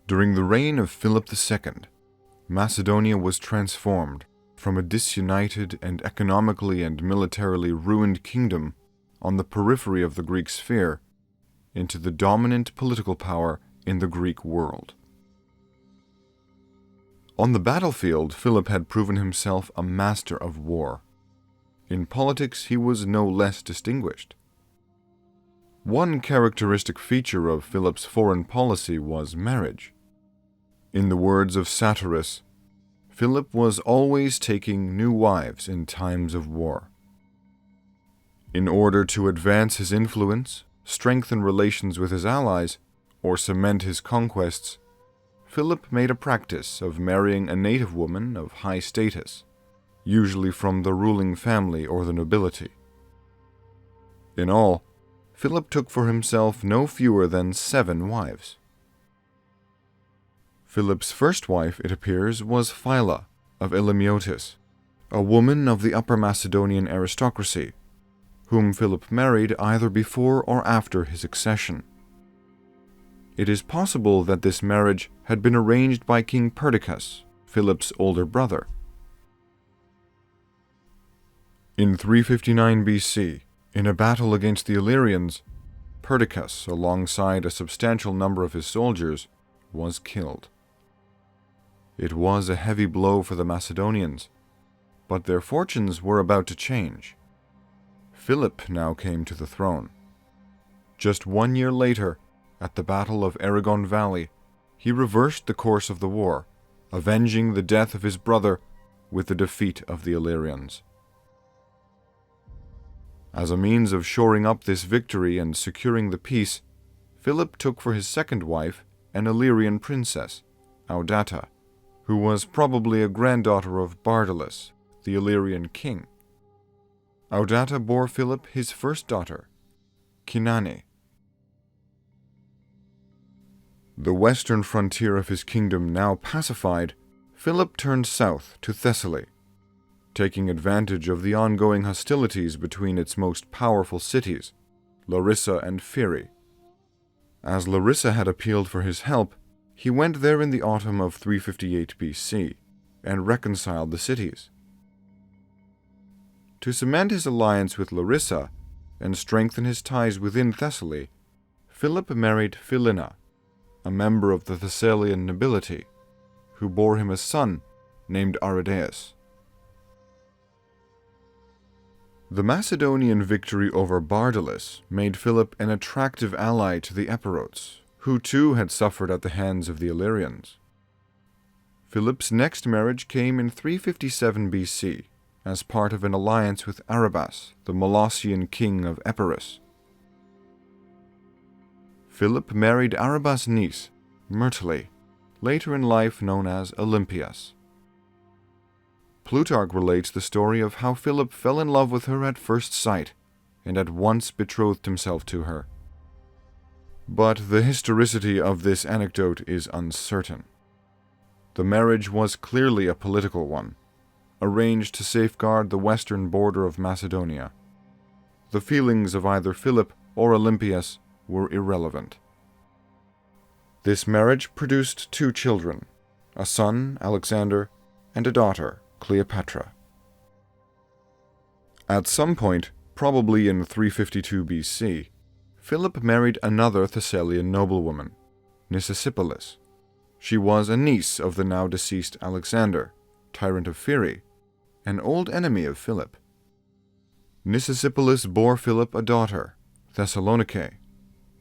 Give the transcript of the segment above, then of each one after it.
During the reign of Philip II, Macedonia was transformed from a disunited and economically and militarily ruined kingdom on the periphery of the Greek sphere into the dominant political power in the Greek world. On the battlefield, Philip had proven himself a master of war. In politics, he was no less distinguished. One characteristic feature of Philip's foreign policy was marriage. In the words of Satyrus, Philip was always taking new wives in times of war. In order to advance his influence, strengthen relations with his allies, or cement his conquests, Philip made a practice of marrying a native woman of high status, usually from the ruling family or the nobility. In all, Philip took for himself no fewer than 7 wives. Philip's first wife, it appears, was Phila of Illymiotis, a woman of the Upper Macedonian aristocracy, whom Philip married either before or after his accession. It is possible that this marriage had been arranged by King Perdiccas, Philip's older brother. In 359 BC, in a battle against the Illyrians, Perdiccas, alongside a substantial number of his soldiers, was killed. It was a heavy blow for the Macedonians, but their fortunes were about to change. Philip now came to the throne. Just 1 year later, at the Battle of Aragon Valley, he reversed the course of the war, avenging the death of his brother with the defeat of the Illyrians. As a means of shoring up this victory and securing the peace, Philip took for his second wife an Illyrian princess, Audata, who was probably a granddaughter of Bardalus, the Illyrian king. Audata bore Philip his first daughter, Kinane. The western frontier of his kingdom now pacified, Philip turned south to Thessaly, taking advantage of the ongoing hostilities between its most powerful cities, Larissa and Pheræ. As Larissa had appealed for his help, he went there in the autumn of 358 BC and reconciled the cities. To cement his alliance with Larissa and strengthen his ties within Thessaly, Philip married Philina, a member of the Thessalian nobility, who bore him a son named Aridaeus. The Macedonian victory over Bardalus made Philip an attractive ally to the Epirotes, who too had suffered at the hands of the Illyrians. Philip's next marriage came in 357 BC as part of an alliance with Arabas, the Molossian king of Epirus. Philip married Arabas' niece, Myrtilene, later in life known as Olympias. Plutarch relates the story of how Philip fell in love with her at first sight and at once betrothed himself to her. But the historicity of this anecdote is uncertain. The marriage was clearly a political one, arranged to safeguard the western border of Macedonia. The feelings of either Philip or Olympias were irrelevant. This marriage produced 2 children, a son, Alexander, and a daughter, Cleopatra. At some point, probably in 352 BC, Philip married another Thessalian noblewoman, Nicesipolis. She was a niece of the now deceased Alexander, tyrant of Pheræ, an old enemy of Philip. Nicesipolis bore Philip a daughter, Thessalonike,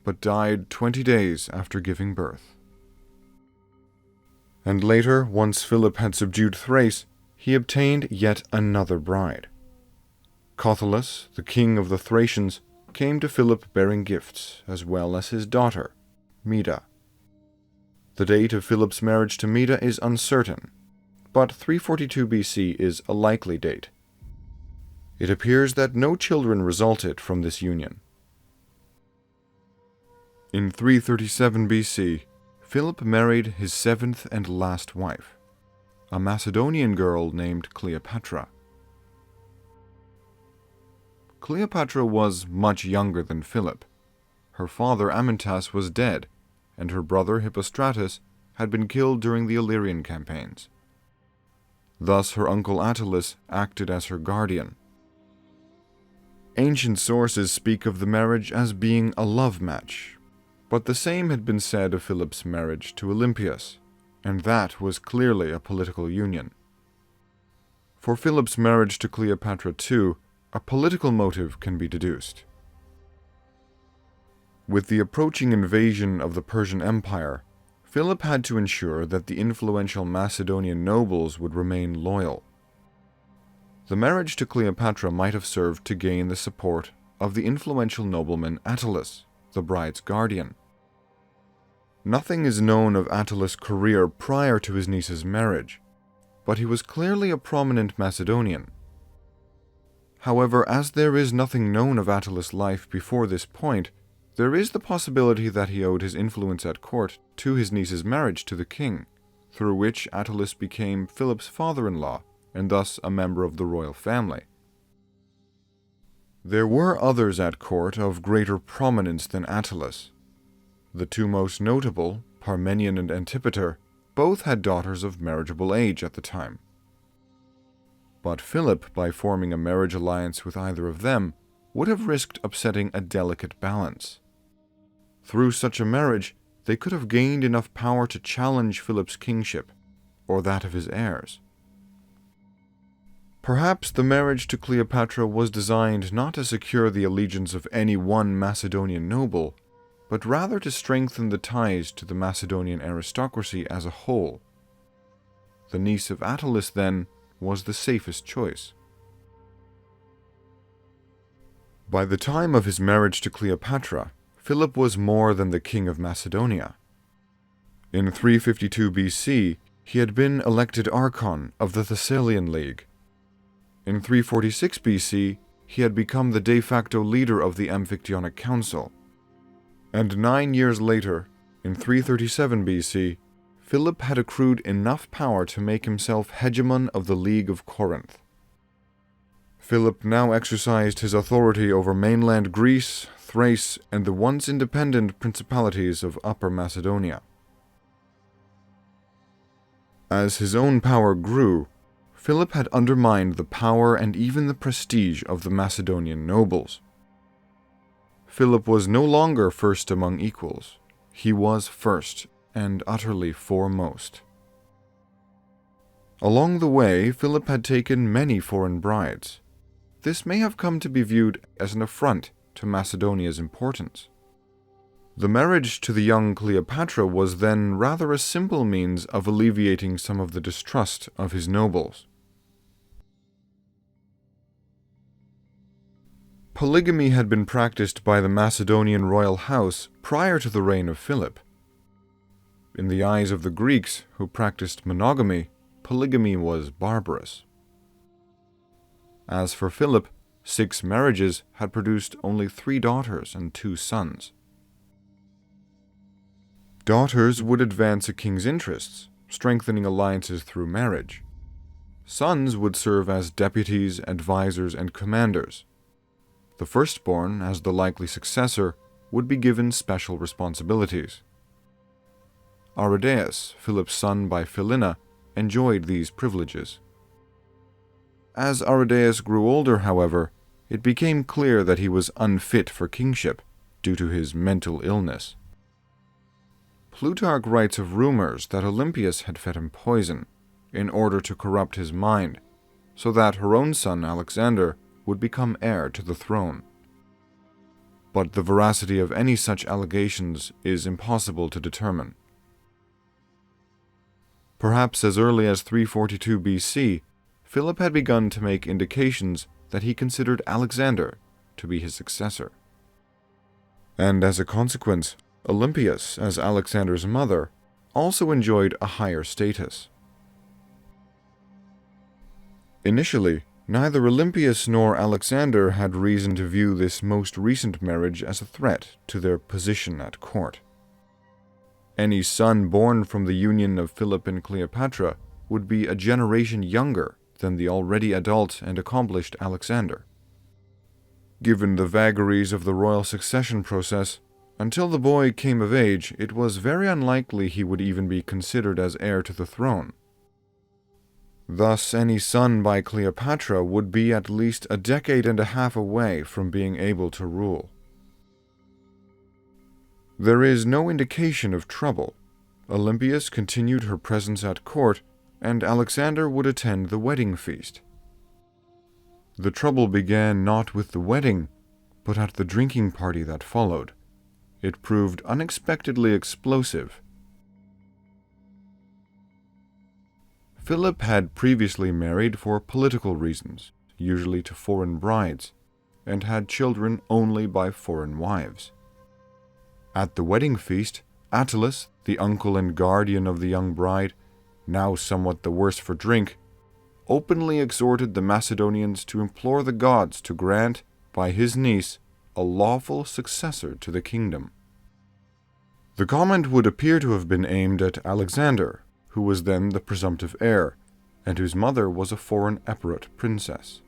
but died 20 days after giving birth. And later, once Philip had subdued Thrace, he obtained yet another bride. Cothelus, the king of the Thracians, came to Philip bearing gifts, as well as his daughter, Meda. The date of Philip's marriage to Meda is uncertain, but 342 BC is a likely date. It appears that no children resulted from this union. In 337 BC, Philip married his 7th and last wife, a Macedonian girl named Cleopatra. Cleopatra was much younger than Philip. Her father Amyntas was dead, and her brother Hippostratus had been killed during the Illyrian campaigns. Thus, her uncle Attalus acted as her guardian. Ancient sources speak of the marriage as being a love match, but the same had been said of Philip's marriage to Olympias, and that was clearly a political union. For Philip's marriage to Cleopatra too, a political motive can be deduced. With the approaching invasion of the Persian Empire, Philip had to ensure that the influential Macedonian nobles would remain loyal. The marriage to Cleopatra might have served to gain the support of the influential nobleman Attalus, the bride's guardian. Nothing is known of Attalus' career prior to his niece's marriage, but he was clearly a prominent Macedonian. However, as there is nothing known of Attalus' life before this point, there is the possibility that he owed his influence at court to his niece's marriage to the king, through which Attalus became Philip's father-in-law and thus a member of the royal family. There were others at court of greater prominence than Attalus. The two most notable, Parmenion and Antipater, both had daughters of marriageable age at the time. But Philip, by forming a marriage alliance with either of them, would have risked upsetting a delicate balance. Through such a marriage, they could have gained enough power to challenge Philip's kingship, or that of his heirs. Perhaps the marriage to Cleopatra was designed not to secure the allegiance of any one Macedonian noble, but rather to strengthen the ties to the Macedonian aristocracy as a whole. The niece of Attalus, then, was the safest choice. By the time of his marriage to Cleopatra, Philip was more than the king of Macedonia. In 352 BC, he had been elected archon of the Thessalian League. In 346 BC, he had become the de facto leader of the Amphictyonic Council. And 9 years later, in 337 BC, Philip had accrued enough power to make himself hegemon of the League of Corinth. Philip now exercised his authority over mainland Greece, Thrace, and the once independent principalities of Upper Macedonia. As his own power grew, Philip had undermined the power and even the prestige of the Macedonian nobles. Philip was no longer first among equals. He was first and utterly foremost. Along the way, Philip had taken many foreign brides. This may have come to be viewed as an affront to Macedonia's importance. The marriage to the young Cleopatra was then rather a simple means of alleviating some of the distrust of his nobles. Polygamy had been practiced by the Macedonian royal house prior to the reign of Philip. In the eyes of the Greeks, who practiced monogamy, polygamy was barbarous. As for Philip, 6 marriages had produced only 3 daughters and 2 sons. Daughters would advance a king's interests, strengthening alliances through marriage. Sons would serve as deputies, advisors, and commanders. The firstborn, as the likely successor, would be given special responsibilities. Aridaeus, Philip's son by Philina, enjoyed these privileges. As Aridaeus grew older, however, it became clear that he was unfit for kingship due to his mental illness. Plutarch writes of rumors that Olympias had fed him poison in order to corrupt his mind, so that her own son Alexander would become heir to the throne. But the veracity of any such allegations is impossible to determine. Perhaps as early as 342 BC, Philip had begun to make indications that he considered Alexander to be his successor. And as a consequence, Olympias, as Alexander's mother, also enjoyed a higher status. Initially, neither Olympias nor Alexander had reason to view this most recent marriage as a threat to their position at court. Any son born from the union of Philip and Cleopatra would be a generation younger than the already adult and accomplished Alexander. Given the vagaries of the royal succession process, Until the boy came of age, it was very unlikely he would even be considered as heir to the throne. Thus, any son by Cleopatra would be at least a decade and a half away from being able to rule. There is no indication of trouble. Olympias continued her presence at court, and Alexander would attend the wedding feast. The trouble began not with the wedding, but at the drinking party that followed. It proved unexpectedly explosive. Philip had previously married for political reasons, usually to foreign brides, and had children only by foreign wives. At the wedding feast, Attalus, the uncle and guardian of the young bride, now somewhat the worse for drink, openly exhorted the Macedonians to implore the gods to grant, by his niece, a lawful successor to the kingdom. The comment would appear to have been aimed at Alexander, who was then the presumptive heir, and whose mother was a foreign Epirot princess.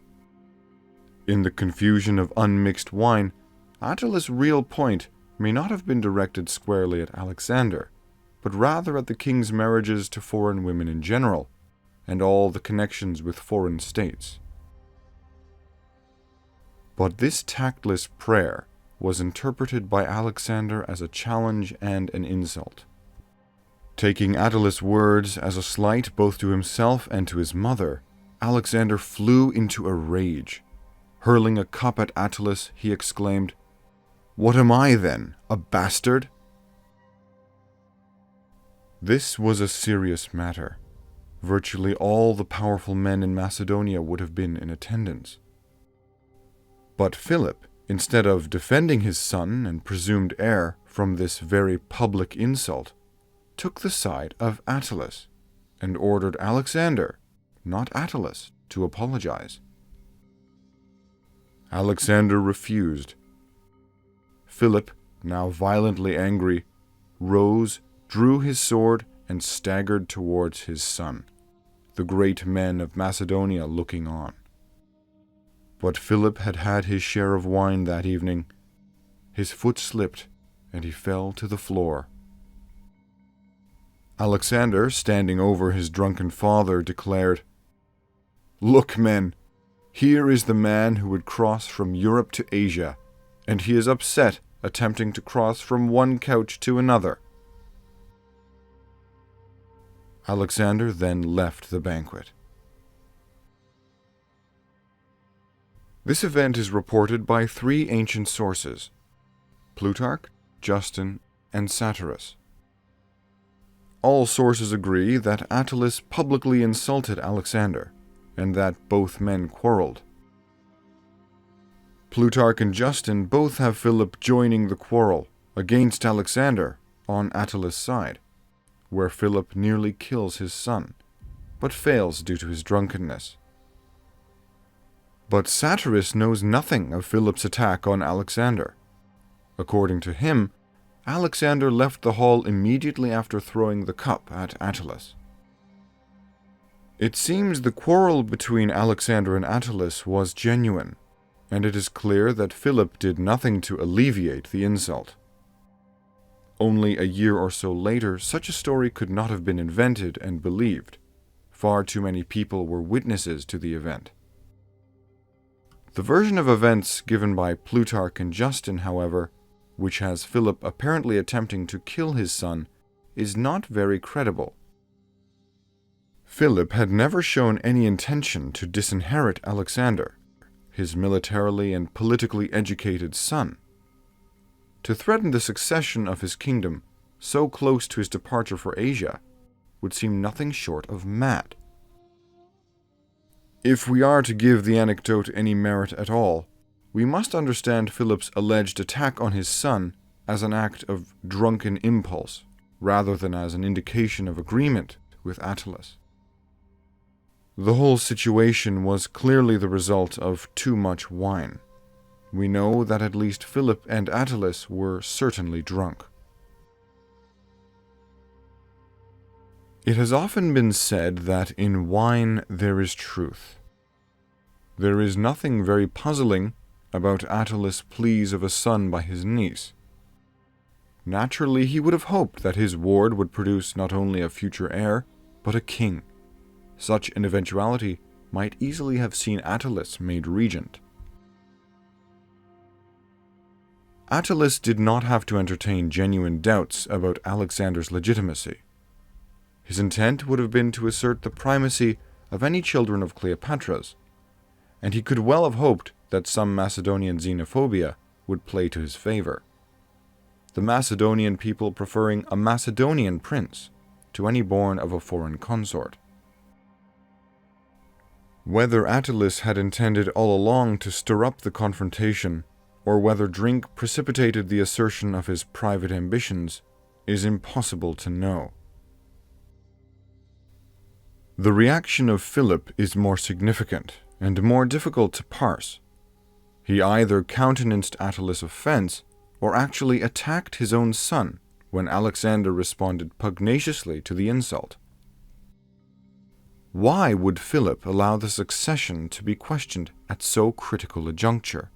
In the confusion of unmixed wine, Attalus' real point may not have been directed squarely at Alexander, but rather at the king's marriages to foreign women in general, and all the connections with foreign states. But this tactless prayer was interpreted by Alexander as a challenge and an insult. Taking Attalus' words as a slight both to himself and to his mother, Alexander flew into a rage. Hurling a cup at Attalus, he exclaimed, "What am I, then, a bastard?" This was a serious matter. Virtually all the powerful men in Macedonia would have been in attendance. But Philip, instead of defending his son and presumed heir from this very public insult, took the side of Attalus and ordered Alexander, not Attalus, to apologize. Alexander refused. Philip, now violently angry, rose, drew his sword, and staggered towards his son, the great men of Macedonia looking on. But Philip had had his share of wine that evening. His foot slipped, and he fell to the floor. Alexander, standing over his drunken father, declared, "Look, men, here is the man who would cross from Europe to Asia, and he is upset attempting to cross from one couch to another." Alexander then left the banquet. This event is reported by three ancient sources: Plutarch, Justin, and Satyrus. All sources agree that Attalus publicly insulted Alexander, and that both men quarreled. Plutarch and Justin both have Philip joining the quarrel against Alexander on Attalus' side, where Philip nearly kills his son, but fails due to his drunkenness. But Satyrus knows nothing of Philip's attack on Alexander. According to him, Alexander left the hall immediately after throwing the cup at Attalus. It seems the quarrel between Alexander and Attalus was genuine, and it is clear that Philip did nothing to alleviate the insult. Only a year or so later, such a story could not have been invented and believed. Far too many people were witnesses to the event. The version of events given by Plutarch and Justin, however, which has Philip apparently attempting to kill his son, is not very credible. Philip had never shown any intention to disinherit Alexander, his militarily and politically educated son. To threaten the succession of his kingdom so close to his departure for Asia would seem nothing short of mad. If we are to give the anecdote any merit at all, we must understand Philip's alleged attack on his son as an act of drunken impulse, rather than as an indication of agreement with Attalus. The whole situation was clearly the result of too much wine. We know that at least Philip and Attalus were certainly drunk. It has often been said that in wine there is truth. There is nothing very puzzling about Attalus' pleas of a son by his niece. Naturally, he would have hoped that his ward would produce not only a future heir, but a king. Such an eventuality might easily have seen Attalus made regent. Attalus did not have to entertain genuine doubts about Alexander's legitimacy. His intent would have been to assert the primacy of any children of Cleopatra's, and he could well have hoped that some Macedonian xenophobia would play to his favor, the Macedonian people preferring a Macedonian prince to any born of a foreign consort. Whether Attalus had intended all along to stir up the confrontation, or whether drink precipitated the assertion of his private ambitions, is impossible to know. The reaction of Philip is more significant and more difficult to parse. He either countenanced Attalus' offense or actually attacked his own son when Alexander responded pugnaciously to the insult. Why would Philip allow the succession to be questioned at so critical a juncture?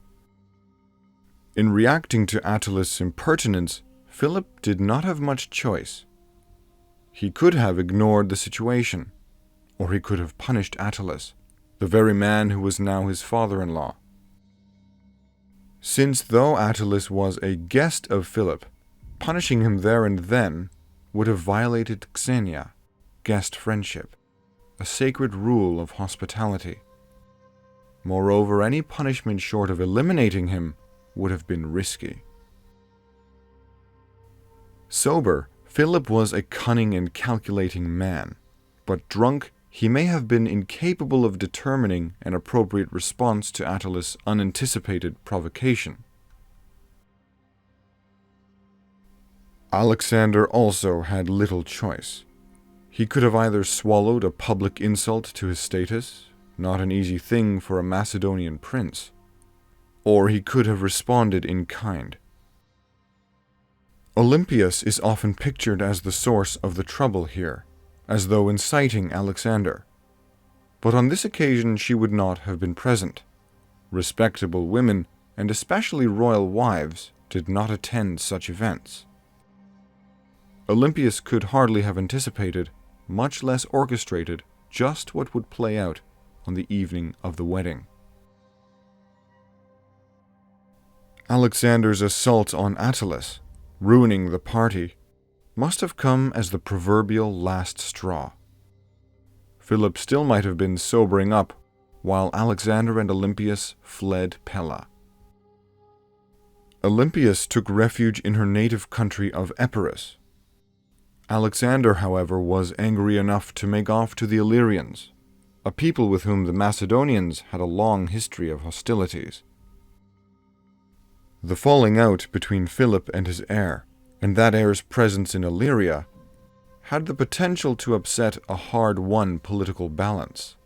In reacting to Attalus' impertinence, Philip did not have much choice. He could have ignored the situation, or he could have punished Attalus, the very man who was now his father-in-law. Since though Attalus was a guest of Philip, punishing him there and then would have violated xenia, guest friendship, a sacred rule of hospitality. Moreover, any punishment short of eliminating him would have been risky. Sober, Philip was a cunning and calculating man, but drunk, he may have been incapable of determining an appropriate response to Attalus' unanticipated provocation. Alexander also had little choice. He could have either swallowed a public insult to his status, not an easy thing for a Macedonian prince, or he could have responded in kind. Olympias is often pictured as the source of the trouble here, as though inciting Alexander. But on this occasion she would not have been present. Respectable women, and especially royal wives, did not attend such events. Olympias could hardly have anticipated, much less orchestrated, just what would play out on the evening of the wedding. Alexander's assault on Attalus, ruining the party, must have come as the proverbial last straw. Philip still might have been sobering up while Alexander and Olympias fled Pella. Olympias took refuge in her native country of Epirus. Alexander, however, was angry enough to make off to the Illyrians, a people with whom the Macedonians had a long history of hostilities. The falling out between Philip and his heir, and that heir's presence in Illyria, had the potential to upset a hard-won political balance.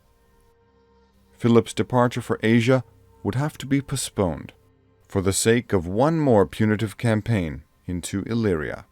Philip's departure for Asia would have to be postponed, for the sake of one more punitive campaign into Illyria.